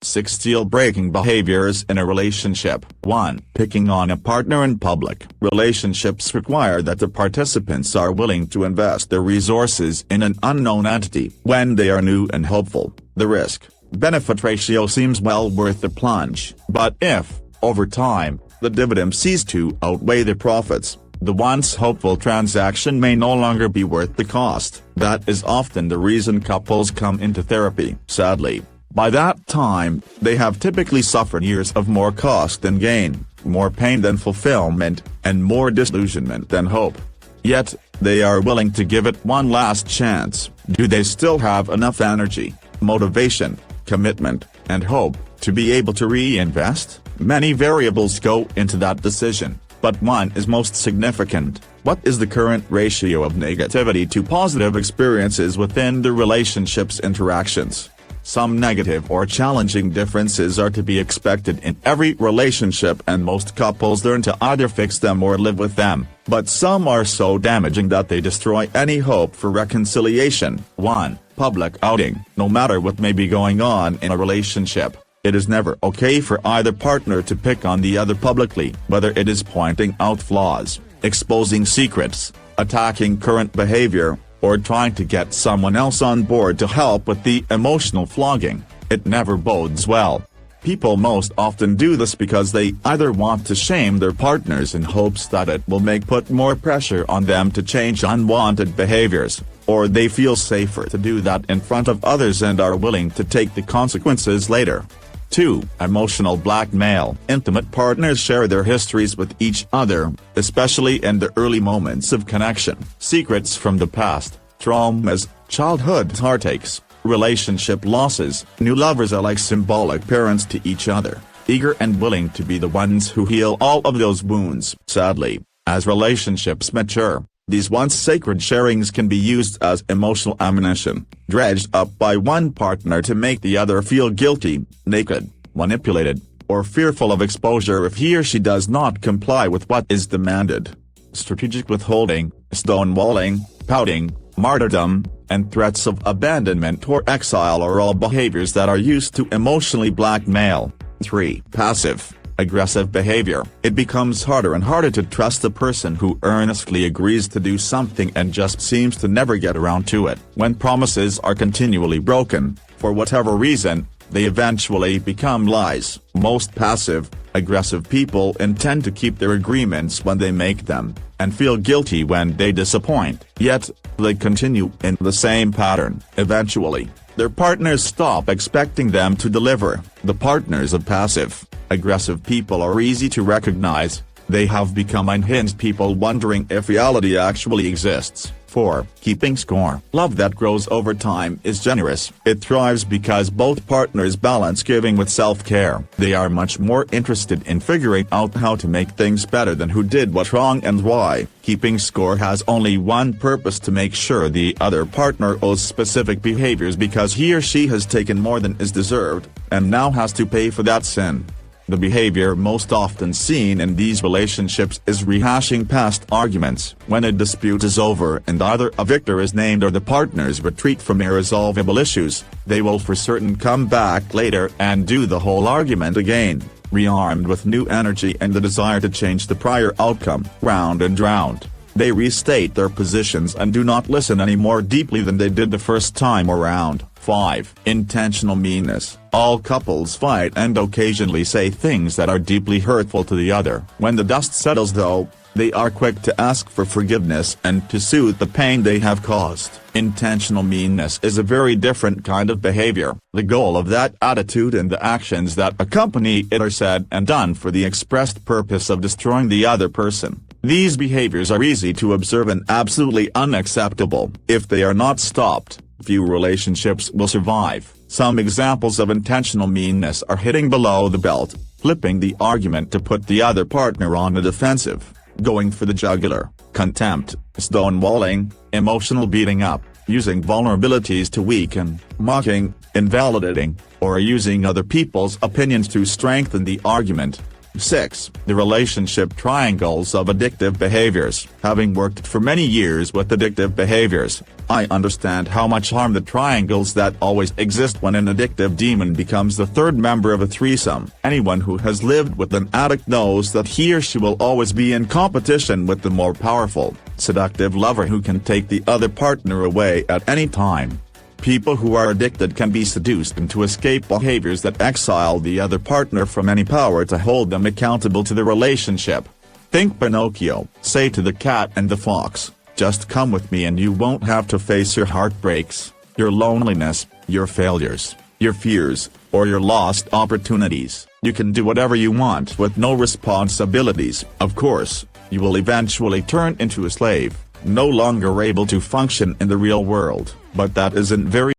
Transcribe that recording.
6 deal-breaking behaviors in a relationship. 1. Picking on a partner in public. Relationships require that the participants are willing to invest their resources in an unknown entity when they are new and hopeful. The risk-benefit ratio seems well worth the plunge. But if, over time, the dividends cease to outweigh the profits, the once hopeful transaction may no longer be worth the cost. That is often the reason couples come into therapy. Sadly, by that time, they have typically suffered years of more cost than gain, more pain than fulfillment, and more disillusionment than hope. Yet, they are willing to give it one last chance. Do they still have enough energy, motivation, commitment, and hope to be able to reinvest? Many variables go into that decision, but one is most significant. What is the current ratio of negativity to positive experiences within the relationship's interactions? Some negative or challenging differences are to be expected in every relationship, and most couples learn to either fix them or live with them, but some are so damaging that they destroy any hope for reconciliation. 1. Public outing. No matter what may be going on in a relationship, it is never okay for either partner to pick on the other publicly, whether it is pointing out flaws, exposing secrets, attacking current behavior, or trying to get someone else on board to help with the emotional flogging. It never bodes well. People most often do this because they either want to shame their partners in hopes that it will put more pressure on them to change unwanted behaviors, or they feel safer to do that in front of others and are willing to take the consequences later. 2. Emotional blackmail. Intimate partners share their histories with each other, especially in the early moments of connection. Secrets from the past, traumas, childhood heartaches, relationship losses. New lovers are like symbolic parents to each other, eager and willing to be the ones who heal all of those wounds. Sadly, as relationships mature, these once sacred sharings can be used as emotional ammunition, dredged up by one partner to make the other feel guilty, naked, manipulated, or fearful of exposure if he or she does not comply with what is demanded. Strategic withholding, stonewalling, pouting, martyrdom, and threats of abandonment or exile are all behaviors that are used to emotionally blackmail. 3. Passive aggressive behavior. It becomes harder and harder to trust a person who earnestly agrees to do something and just seems to never get around to it. When promises are continually broken, for whatever reason, they eventually become lies. Most passive-aggressive people intend to keep their agreements when they make them, and feel guilty when they disappoint. Yet, they continue in the same pattern. Eventually, their partners stop expecting them to deliver. The partners of passive-aggressive people are easy to recognize. They have become unhinged people wondering if reality actually exists. 4. Keeping score. Love that grows over time is generous. It thrives because both partners balance giving with self-care. They are much more interested in figuring out how to make things better than who did what wrong and why. Keeping score has only one purpose: to make sure the other partner owes specific behaviors because he or she has taken more than is deserved, and now has to pay for that sin. The behavior most often seen in these relationships is rehashing past arguments. When a dispute is over and either a victor is named or the partners retreat from irresolvable issues, they will for certain come back later and do the whole argument again, rearmed with new energy and the desire to change the prior outcome. Round and round, they restate their positions and do not listen any more deeply than they did the first time around. 5. Intentional meanness. All couples fight and occasionally say things that are deeply hurtful to the other. When the dust settles though, they are quick to ask for forgiveness and to soothe the pain they have caused. Intentional meanness is a very different kind of behavior. The goal of that attitude and the actions that accompany it are said and done for the expressed purpose of destroying the other person. These behaviors are easy to observe and absolutely unacceptable. If they are not stopped, few relationships will survive. Some examples of intentional meanness are hitting below the belt, flipping the argument to put the other partner on the defensive, going for the jugular, contempt, stonewalling, emotional beating up, using vulnerabilities to weaken, mocking, invalidating, or using other people's opinions to strengthen the argument. 6. The relationship triangles of addictive behaviors. Having worked for many years with addictive behaviors, I understand how much harm the triangles that always exist when an addictive demon becomes the third member of a threesome. Anyone who has lived with an addict knows that he or she will always be in competition with the more powerful, seductive lover who can take the other partner away at any time. People who are addicted can be seduced into escape behaviors that exile the other partner from any power to hold them accountable to the relationship. Think Pinocchio. Say to the cat and the fox, "Just come with me and you won't have to face your heartbreaks, your loneliness, your failures, your fears, or your lost opportunities. You can do whatever you want with no responsibilities." Of course, you will eventually turn into a slave, no longer able to function in the real world, but that isn't very